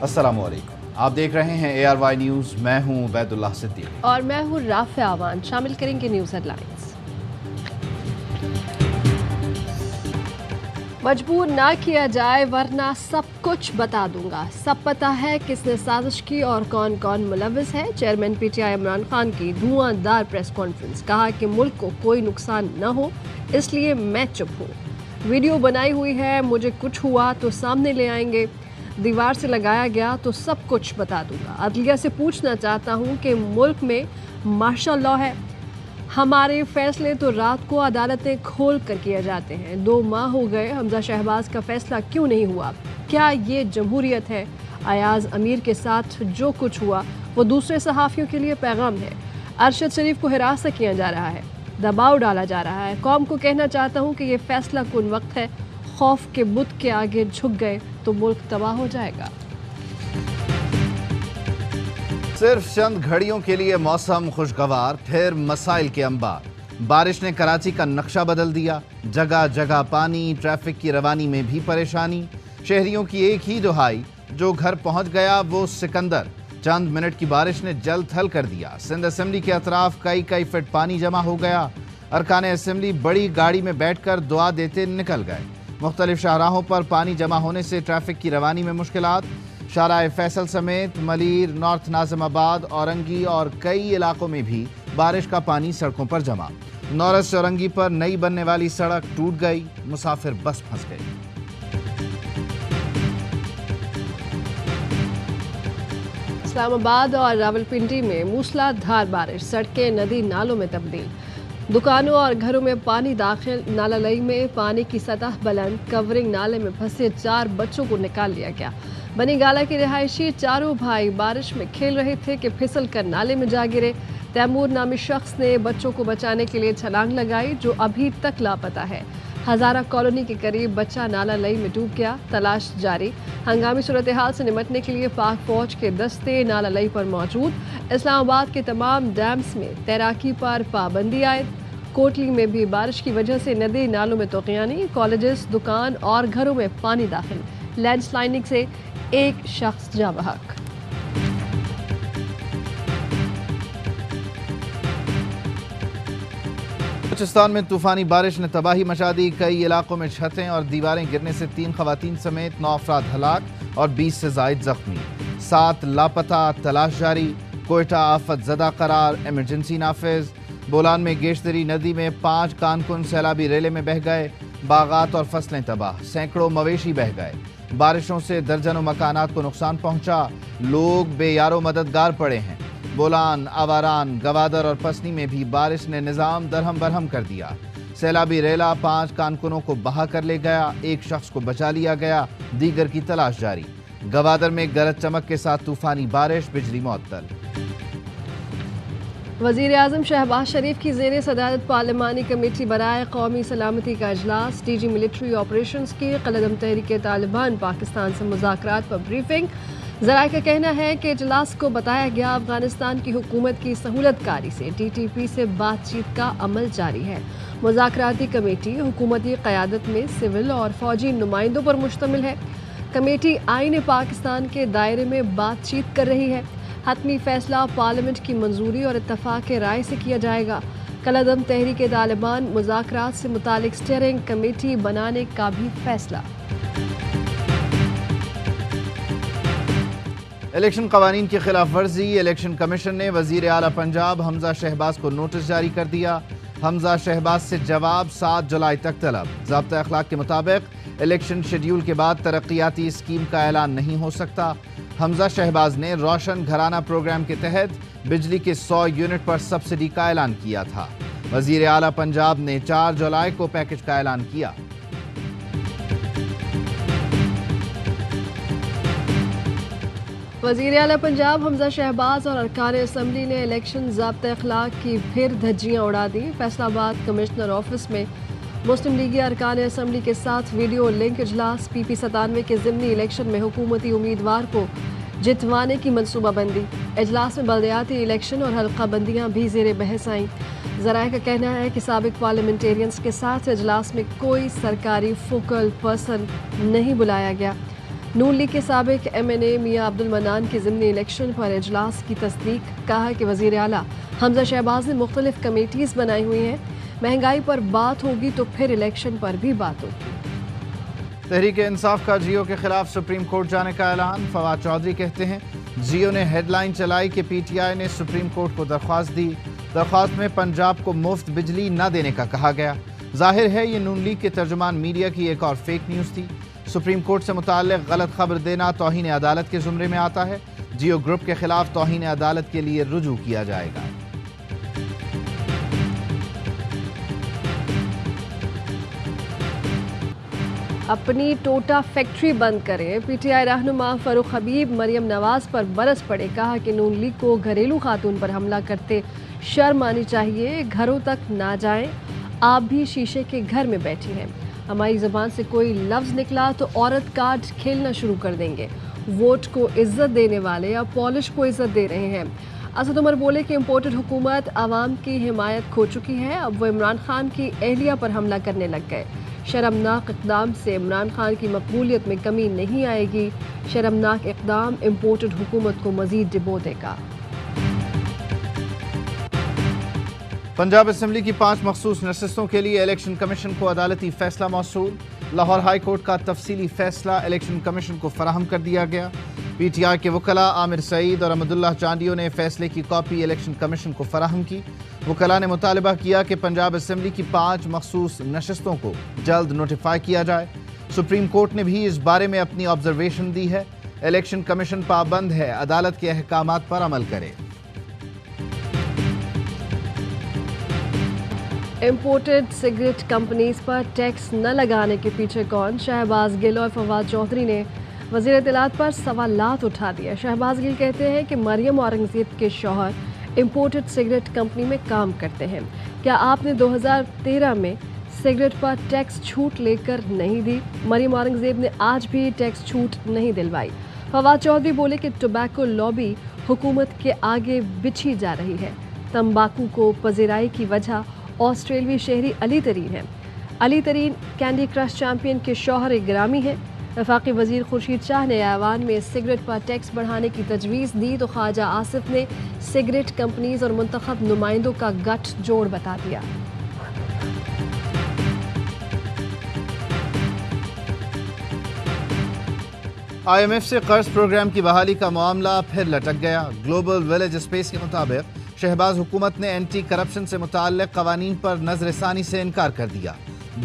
अस्सलामुअलैकुम, आप देख रहे हैं ARY न्यूज़। मैं हूं उबैदुल्लाह सिद्दीकी और मैं हूँ राफ़े आवान। शामिल करेंगे न्यूज़ हेडलाइंस। मजबूर ना किया जाए वरना सब कुछ बता दूंगा। सब पता है किसने साजिश की और कौन कौन मुलविस है। चेयरमैन PTI इमरान खान की धुआंधार प्रेस कॉन्फ्रेंस। कहा कि मुल्क को कोई नुकसान न हो इसलिए मैं चुप हूँ। वीडियो बनाई हुई है, मुझे कुछ हुआ तो सामने ले आएंगे। दीवार से लगाया गया तो सब कुछ बता दूंगा। अदलिया से पूछना चाहता हूँ कि मुल्क में मार्शल लॉ है, हमारे फैसले तो रात को अदालतें खोल कर किए जाते हैं। 2 माह हो गए, हमजा शहबाज का फैसला क्यों नहीं हुआ? क्या ये जमहूरियत है? अयाज अमीर के साथ जो कुछ हुआ वो दूसरे सहाफ़ियों के लिए पैगाम है। अरशद शरीफ को हिरासत किया जा रहा है, दबाव डाला जा रहा है। कौम को कहना चाहता हूँ कि ये फैसला कुन वक्त है। खौफ के बुत के आगे झुक गए तो मुल्क तबाह हो जाएगा। सिर्फ चंद घड़ियों के लिए मौसम खुशगवार, फिर मसाइल के अंबार। बारिश ने कराची का नक्शा बदल दिया। जगह जगह पानी, ट्रैफिक की रवानी में भी परेशानी। शहरियों की एक ही दुहाई, जो घर पहुंच गया वो सिकंदर। चंद मिनट की बारिश ने जल थल कर दिया। सिंध असेंबली के अतराफ कई फीट पानी जमा हो गया। अरकान असेंबली बड़ी गाड़ी में बैठकर दुआ देते निकल गए। मुख्तलिफ शाहराहों पर पानी जमा होने से ट्रैफिक की रवानी में मुश्किलात। शाहराह फैसल समेत मलीर, नॉर्थ नाज़िमाबाद, औरंगी और कई इलाकों में भी बारिश का पानी सड़कों पर जमा। नौरस चौरंगी पर नई बनने वाली सड़क टूट गई, मुसाफिर बस फंस गई। इस्लामाबाद और रावलपिंडी में मूसलाधार बारिश, सड़कें नदी नालों में तब्दील। दुकानों और घरों में पानी दाखिल। नालालई में पानी की सतह बुलंद। कवरिंग नाले में फंसे 4 बच्चों को निकाल लिया गया। बनी गाला के रिहायशी चारों भाई बारिश में खेल रहे थे कि फिसल कर नाले में जा गिरे। तैमूर नामी शख्स ने बच्चों को बचाने के लिए छलांग लगाई, जो अभी तक लापता है। हजारा कॉलोनी के करीब बच्चा नालालई में डूब गया, तलाश जारी। हंगामी सूरत हाल से निपटने के लिए पाक फौज के दस्ते नालालई पर मौजूद। इस्लामाबाद के तमाम डैम्स में तैराकी पर पाबंदी आयद। कोटली में भी बारिश की वजह से नदी नालों में तोक़यानी। कॉलेजेस, दुकान और घरों में पानी दाखिल। लैंडस्लाइडिंग से एक शख्स जा बहक। बलूचिस्तान में तूफानी बारिश ने तबाही मचा दी। कई इलाकों में छतें और दीवारें गिरने से 3 खवातीन समेत 9 अफराद हलाक और 20 से जायद जख्मी। 7 लापता, तलाश जारी। कोयटा आफत ज़दा करार, इमरजेंसी नाफिज। बोलान में गेशदरी नदी में 5 कारकुन सैलाबी रेले में बह गए। बागात और फसलें तबाह, सैकड़ों मवेशी बह गए। बारिशों से दर्जनों मकानात को नुकसान पहुंचा। लोग बेयारो मददगार पड़े हैं। बोलान, आवारान, गवादर और पसनी में भी बारिश ने निज़ाम दरहम बरहम कर दिया। सैलाबी रेला 5 कारकुनों को बहा कर ले गया। 1 शख्स को बचा लिया गया, दीगर की तलाश जारी। गवादर में गरज चमक के साथ तूफानी बारिश, बिजली मुअत्तल। वज़ीर आज़म शहबाज शरीफ की ज़ेर सदारत पार्लिमानी कमेटी बराए कौमी सलामती का इजलास। DG मिलिट्री ऑपरेशंस की क़लदम तहरीक तालिबान पाकिस्तान से मुज़ाकरात पर ब्रीफिंग। ज़राए का कहना है कि इजलास को बताया गया अफगानिस्तान की हुकूमत की सहूलतकारी से TTP से बातचीत का अमल जारी है। मुज़ाकराती कमेटी हुकूमती क़यादत में सिविल और फ़ौजी नुमाइंदों पर मुश्तमिल है। कमेटी आईन पाकिस्तान के दायरे में बातचीत कर रही है। हतमी फैसला पार्लियामेंट की मंजूरी और इत्तफाक राय से किया जाएगा। कलदम तहरीक तालिबान मुज़ाकरात से मुतालिक स्टीयरिंग कमेटी बनाने का भी फैसला। इलेक्शन कवानीन की खिलाफ वर्जी। इलेक्शन कमीशन ने वजीर आला पंजाब हमजा शहबाज को नोटिस जारी कर दिया। हमजा शहबाज से जवाब 7 जुलाई तक तलब। ज़ाब्ता अखलाक के मुताबिक इलेक्शन शेड्यूल के बाद तरक्याती स्कीम का ऐलान नहीं हो सकता। हमजा शहबाज ने रोशन घराना प्रोग्राम के तहत बिजली के 100 यूनिट पर सब्सिडी का ऐलान किया था। वजीर आला पंजाब ने 4 जुलाई को पैकेज का ऐलान किया। वज़ीर आला पंजाब हमजा शहबाज और अरकान असम्बली ने इलेक्शन ज़ाब्ता अखलाक की फिर धज्जियाँ उड़ा दी। फैसलाबाद कमिश्नर ऑफिस में मुस्लिम लीगी अरकान असम्बली के साथ वीडियो लिंक इजलास। PP 97 के ज़िमनी इलेक्शन में हुकूमती उम्मीदवार को जितवाने की मनसूबाबंदी। इजलास में बल्दियाती इलेक्शन और हल्का बंदियाँ भी ज़ेर बहस आईं। ज़राए का कहना है कि साबिक पार्लियामेंटेरियंस के साथ इजलास में कोई सरकारी फोकल पर्सन नहीं बुलाया गया। نون لیگ کے سابق MNA میاں عبد المنان کے ضمنی الیکشن پر اجلاس کی تصدیق، کہا کہ وزیر اعلیٰ حمزہ شہباز نے مختلف کمیٹیز بنائی ہوئی ہیں، مہنگائی پر بات ہوگی تو پھر الیکشن پر بھی بات ہوگی۔ تحریک انصاف کا جیو کے خلاف سپریم کورٹ جانے کا اعلان، فواد چودھری کہتے ہیں جیو نے ہیڈ لائن چلائی کہ PTI نے سپریم کورٹ کو درخواست دی، درخواست میں پنجاب کو مفت بجلی نہ دینے کا کہا گیا۔ ظاہر ہے یہ نون لیگ کے ترجمان میڈیا کی ایک اور فیک نیوز تھی۔ سپریم کورٹ سے متعلق غلط خبر دینا توہین عدالت کے زمرے میں آتا ہے، جیو گروپ کے خلاف توہین عدالت کے لیے رجوع کیا جائے گا۔ اپنی ٹوٹا فیکٹری بند کریں، PTI رہنما فاروق حبیب مریم نواز پر برس پڑے، کہا کہ نون لیگ کو گھریلو خاتون پر حملہ کرتے شرم آنی چاہیے، گھروں تک نہ جائیں، آپ بھی شیشے کے گھر میں بیٹھی ہیں، ہماری زبان سے کوئی لفظ نکلا تو عورت کارڈ کھیلنا شروع کر دیں گے، ووٹ کو عزت دینے والے اب پالش کو عزت دے رہے ہیں۔ اسد عمر بولے کہ امپورٹڈ حکومت عوام کی حمایت کھو چکی ہے، اب وہ عمران خان کی اہلیہ پر حملہ کرنے لگ گئے، شرمناک اقدام سے عمران خان کی مقبولیت میں کمی نہیں آئے گی، شرمناک اقدام امپورٹڈ حکومت کو مزید ڈبو دے گا۔ پنجاب اسمبلی کی 5 مخصوص نشستوں کے لیے الیکشن کمیشن کو عدالتی فیصلہ موصول، لاہور ہائی کورٹ کا تفصیلی فیصلہ الیکشن کمیشن کو فراہم کر دیا گیا۔ PTI کے وکلاء عامر سعید اور احمد اللہ چانڈیو نے فیصلے کی کاپی الیکشن کمیشن کو فراہم کی۔ وکلاء نے مطالبہ کیا کہ پنجاب اسمبلی کی 5 مخصوص نشستوں کو جلد نوٹیفائی کیا جائے۔ سپریم کورٹ نے بھی اس بارے میں اپنی آبزرویشن دی ہے، الیکشن کمیشن پابند ہے عدالت کے احکامات پر عمل کرے۔ امپورٹڈ سگریٹ کمپنیز پر ٹیکس نہ لگانے کے پیچھے کون؟ شہباز گل اور فواد چودھری نے وزیر اطلاعات پر سوالات اٹھا دیا۔ شہباز گل کہتے ہیں کہ مریم اورنگزیب کے شوہر امپورٹڈ سگریٹ کمپنی میں کام کرتے ہیں، کیا آپ نے 2013 میں سگریٹ پر ٹیکس چھوٹ لے کر نہیں دی؟ مریم اورنگزیب نے آج بھی ٹیکس چھوٹ نہیں دلوائی۔ فواد چودھری بولے کہ ٹوبیکو لابی حکومت کے آگے بچھی جا رہی ہے، تمباکو کو پذیرائی کی وجہ آسٹریلوی شہری علی ترین ہے، علی ترین کینڈی کرش چیمپئن کے شوہر گرامی ہیں۔ وفاقی وزیر خورشید شاہ نے ایوان میں سگریٹ پر ٹیکس بڑھانے کی تجویز دی تو خواجہ آصف نے سگریٹ کمپنیز اور منتخب نمائندوں کا گٹھ جوڑ بتا دیا۔ IMF سے قرض پروگرام کی بحالی کا معاملہ پھر لٹک گیا۔ گلوبل ولیج اسپیس کے مطابق شہباز حکومت نے اینٹی کرپشن سے متعلق قوانین پر نظر ثانی سے انکار کر دیا۔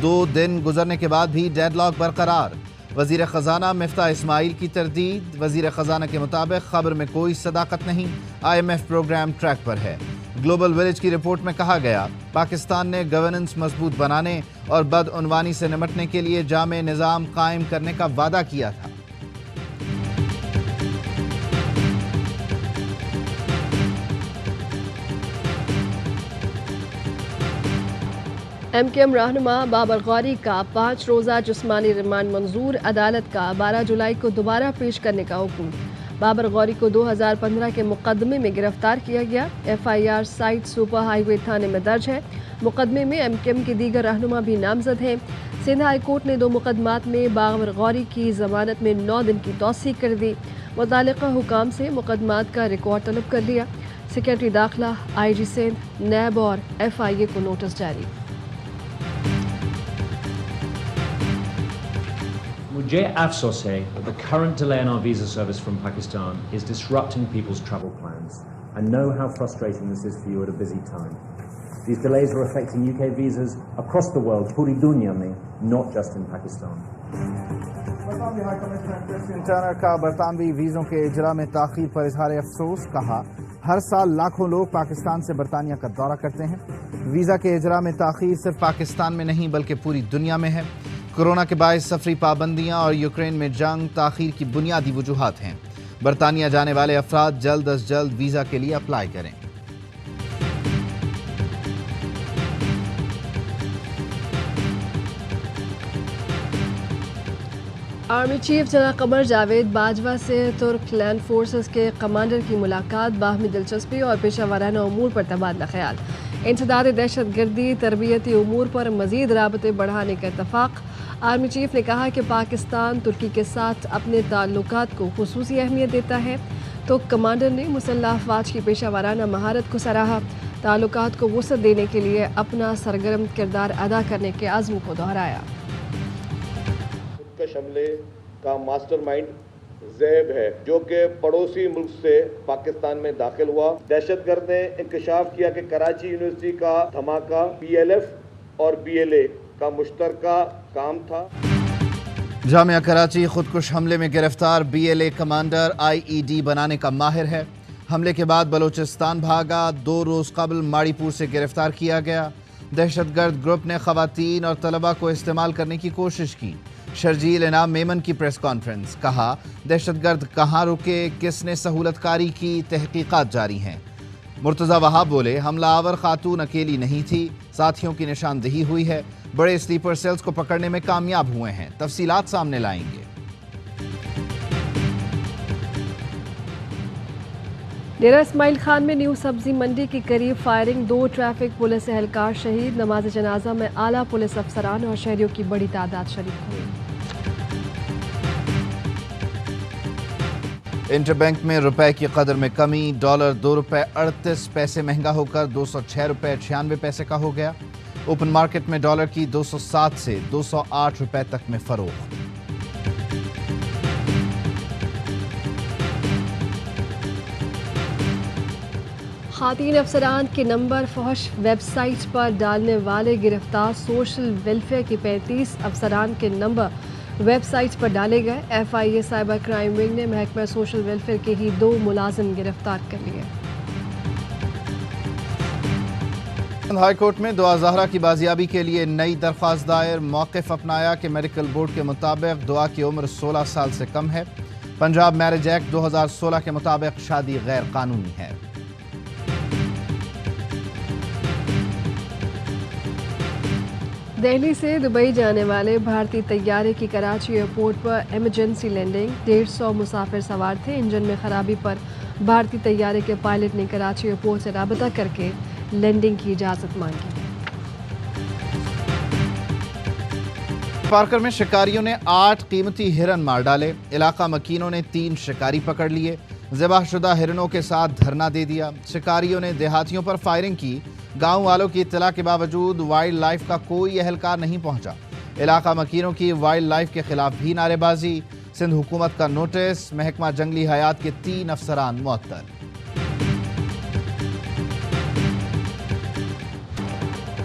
2 دن گزرنے کے بعد بھی ڈیڈ لاک برقرار۔ وزیر خزانہ مفتاح اسماعیل کی تردید، وزیر خزانہ کے مطابق خبر میں کوئی صداقت نہیں، IMF پروگرام ٹریک پر ہے۔ گلوبل ولیج کی رپورٹ میں کہا گیا پاکستان نے گورننس مضبوط بنانے اور بدعنوانی سے نمٹنے کے لیے جامع نظام قائم کرنے کا وعدہ کیا تھا۔ MKM رہنما بابر غوری کا 5 روزہ جسمانی ریمانڈ منظور، عدالت کا 12 جولائی کو دوبارہ پیش کرنے کا حکم۔ بابر غوری کو 2015 کے مقدمے میں گرفتار کیا گیا، FIR سائٹ سپر ہائی وے تھانے میں درج ہے۔ مقدمے میں MKM کے دیگر رہنما بھی نامزد ہیں۔ سندھ ہائی کورٹ نے 2 مقدمات میں بابر غوری کی ضمانت میں 9 دن کی توسیع کر دی۔ متعلقہ حکام سے مقدمات کا ریکارڈ طلب کر لیا۔ سیکرٹری داخلہ IG سندھ، نیب اور FIA کو نوٹس جاری۔ مجھے افسوس ہے that the current delay in our visa service from Pakistan is disrupting people's travel plans. I know how frustrating this is for you at a busy time. These delays are affecting UK visas across the world, puri dunya mein, not just in Pakistan. برطانوی high commissioner Christine Turner کا برطانوی ویزوں کے اجرا میں تاخیر پر اظہار افسوس، کہا ہر سال لاکھوں لوگ پاکستان سے برطانیہ کا دورہ کرتے ہیں، ویزا کے اجرا میں تاخیر صرف پاکستان میں نہیں بلکہ پوری دنیا میں ہے۔ کورونا کے باعث سفری پابندیاں اور یوکرین میں جنگ تاخیر کی بنیادی وجوہات ہیں۔ برطانیہ جانے والے افراد جلد از جلد ویزا کے لیے اپلائی کریں۔ آرمی چیف جناب قمر جاوید باجوہ سے ترک لینڈ فورسز کے کمانڈر کی ملاقات، باہمی دلچسپی اور پیشہ ورانہ امور پر تبادلہ خیال۔ इंसदाद दहशत गर्दी तरबियती उमूर पर मज़ीद राबते बढ़ाने का इत्तफाक। आर्मी चीफ ने कहा कि पाकिस्तान तुर्की के साथ अपने ताल्लुकात को खुसूसी अहमियत देता है, तो कमांडर ने मुसल्लह अफवाज की पेशा वाराना महारत को सराहा। ताल्लुकात को वसअत देने के लिए अपना सरगर्म किरदार अदा करने के अज़्म को दोहराया। खुदकश हमले का मास्टरमाइंड ज़ैब है, जो कि पड़ोसी मुल्क से पाकिस्तान में दाखिल हुआ। दहशतगर्द ने इंकशाफ किया कि कराची यूनिवर्सिटी का धमाका PLF और BLA का मुश्तरका काम था। जामिया कराची खुदकुश हमले में गिरफ्तार BLA कमांडर IED बनाने का माहिर है। हमले के बाद बलोचिस्तान भागा, 2 रोज़ कबल माड़ीपुर से गिरफ्तार किया गया। दहशतगर्द ग्रुप ने खवातीन और तलबा को इस्तेमाल करने की कोशिश की। शर्जील इनाम मेमन की प्रेस कॉन्फ्रेंस, कहा दहशतगर्द कहाँ रुके, किसने सहूलतकारी की, तहकीकात जारी हैं। मुर्तज़ा वहाब बोले हमलावर खातून अकेली नहीं थी, साथियों की निशानदेही हुई है, बड़े स्लीपर सेल्स को पकड़ने में कामयाब हुए हैं, तफसीलात सामने लाएंगे। डेरा इस्माइल खान में न्यू सब्जी मंडी के करीब फायरिंग, 2 ट्रैफिक पुलिस एहलकार शहीद। नमाज जनाजा में आला पुलिस अफसरान और शहरियों की बड़ी तादाद शरीक हुई। इंटरबैंक में रुपए की कदर में कमी, डॉलर 2 रुपए 38 पैसे महंगा होकर 206 रुपए 96 पैसे का हो गया। ओपन मार्केट में डॉलर की 207 से 208 रुपए तक में फरोख्त। खातीन अफसरान के नंबर फहश वेबसाइट पर डालने वाले गिरफ्तार। सोशल वेलफेयर के 35 अफसरान के नंबर वेबसाइट पर डाले गए। FIA साइबर क्राइम विंग ने महकमा सोशल वेलफेयर के ही 2 मुलाजिम गिरफ्तार कर लिए। हाई कोर्ट में दुआ ज़हरा की बाजियाबी के लिए नई दरख्वास्त दायर। मौक़िफ़ अपनाया कि मेडिकल बोर्ड के मुताबिक दुआ की उम्र 16 साल से कम है। पंजाब मैरिज एक्ट 2016 के मुताबिक शादी गैर कानूनी है। दिल्ली से दुबई जाने वाले भारतीय तैयारे की कराची एयरपोर्ट पर इमरजेंसी लैंडिंग। 150 मुसाफिर सवार थे। इंजन में खराबी पर भारतीय तैयारे के पायलट ने कराची एयरपोर्ट से राबता करके लैंडिंग की इजाज़त मांगी। पार्कर में शिकारियों ने 8 कीमती हिरन मार डाले। इलाका मकीनों ने 3 शिकारी पकड़ लिए। ज़िबाहशुदा हिरनों के साथ धरना दे दिया। शिकारियों ने देहातियों पर फायरिंग की। गांव वालों की इत्तला के बावजूद वाइल्ड लाइफ का कोई एहलकार नहीं पहुंचा। इलाका मकीनों की वाइल्ड लाइफ के खिलाफ भी नारेबाजी। सिंध हुकूमत का नोटिस। महकमा जंगली हयात के 3 अफसरान मुअत्तल।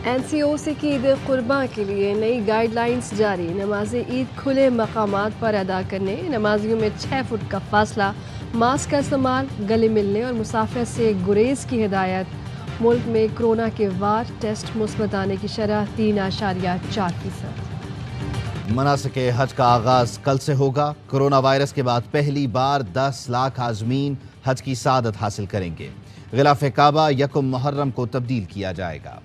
NCOC की ईद कुर्बान के लिए नई गाइडलाइंस जारी। नमाज ईद खुले मकामात पर अदा करने, नमाजियों में 6 फुट का फासला, मास्क का इस्तेमाल, गले मिलने और मुसाफिर से गुरेज की हिदायत। मुल्क में कोरोना के वार टेस्ट मुस्बत आने की शरह 3.4%। मनासिक हज का आगाज कल से होगा। कोरोना वायरस के बाद पहली बार 10 लाख आज़मीन हज की सादत हासिल करेंगे। गिलाफ काबा 1 मुहर्रम को तब्दील किया जाएगा।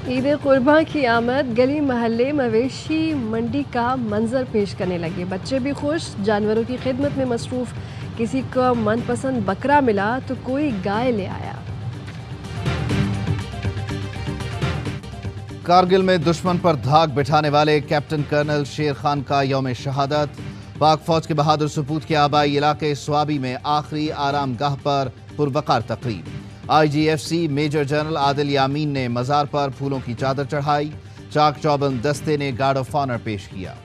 ईद कुर्बान की आमद, गली महल्ले मवेशी मंडी का मंजर पेश करने लगे। बच्चे भी खुश, जानवरों की खिदमत में मसरूफ। किसी को मनपसंद बकरा मिला तो कोई गाय ले आया। कारगिल में दुश्मन पर धाक बिठाने वाले कैप्टन कर्नल शेर खान का यौम शहादत। पाक फौज के बहादुर सपूत के आबाई इलाके स्वाबी में आखिरी आराम गाह पर पुरवकार तकरीब। IGFC मेजर जनरल आदिल यामीन ने मज़ार पर फूलों की चादर चढ़ाई। चाक चौबंद दस्ते ने गार्ड ऑफ ऑनर पेश किया।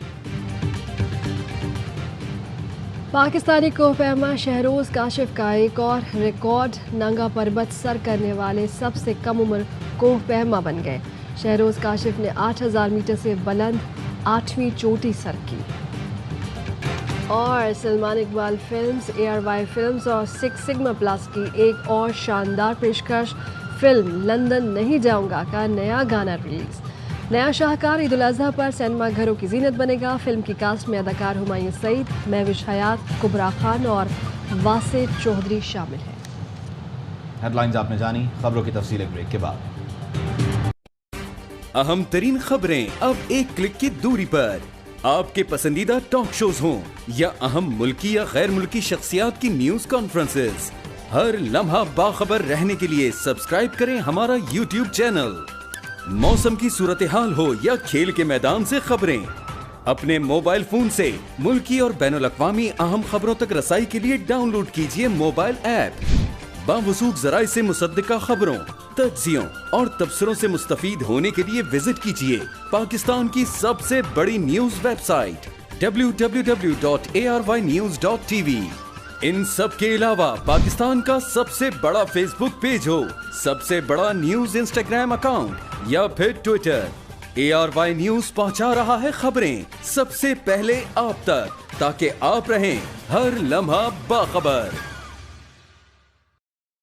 पाकिस्तानी कोहपहमा शहरोज काशिफ का एक और रिकॉर्ड। नंगा पर्वत सर करने वाले सबसे कम उम्र कोहपहमा बन गए। शहरोज काशिफ ने 8000 मीटर से बुलंद 8वीं चोटी सर की। और Salman Iqbal films, ARY films और 6 सिग्मा प्लस की एक और शानदार पेशकश। फिल्म लंदन नहीं जाऊंगा का नया गाना रिलीज। नया शाहकार ईद उल अज़हा पर सिनेमा घरों की जीनत बनेगा। फिल्म की कास्ट में अदाकार हुमायूं सईद, महविश हयात, कुबरा खान और वासे चौधरी शामिल हैं। हेडलाइंस आपने जानी, खबरों की तफसील एक ब्रेक के बाद। अहम तरीन खबरें अब एक क्लिक की दूरी पर। آپ کے پسندیدہ ٹاک شوز ہوں یا اہم ملکی یا غیر ملکی شخصیات کی نیوز کانفرنسز، ہر لمحہ باخبر رہنے کے لیے سبسکرائب کریں ہمارا YouTube چینل۔ موسم کی صورتحال ہو یا کھیل کے میدان سے خبریں، اپنے موبائل فون سے ملکی اور بین الاقوامی اہم خبروں تک رسائی کے لیے ڈاؤن لوڈ کیجیے موبائل ایپ۔ باوثوق ذرائع سے مصدقہ خبروں، تجزیوں اور تبصروں سے مستفید ہونے کے لیے وزٹ کیجیے پاکستان کی سب سے بڑی نیوز ویب سائٹ www.arYnews.tv۔ ان سب کے علاوہ پاکستان کا سب سے بڑا فیس بک پیج ہو، سب سے بڑا نیوز انسٹاگرام اکاؤنٹ یا پھر ٹویٹر، ARY نیوز پہنچا رہا ہے خبریں سب سے پہلے آپ تک، تاکہ آپ رہیں ہر لمحہ باخبر۔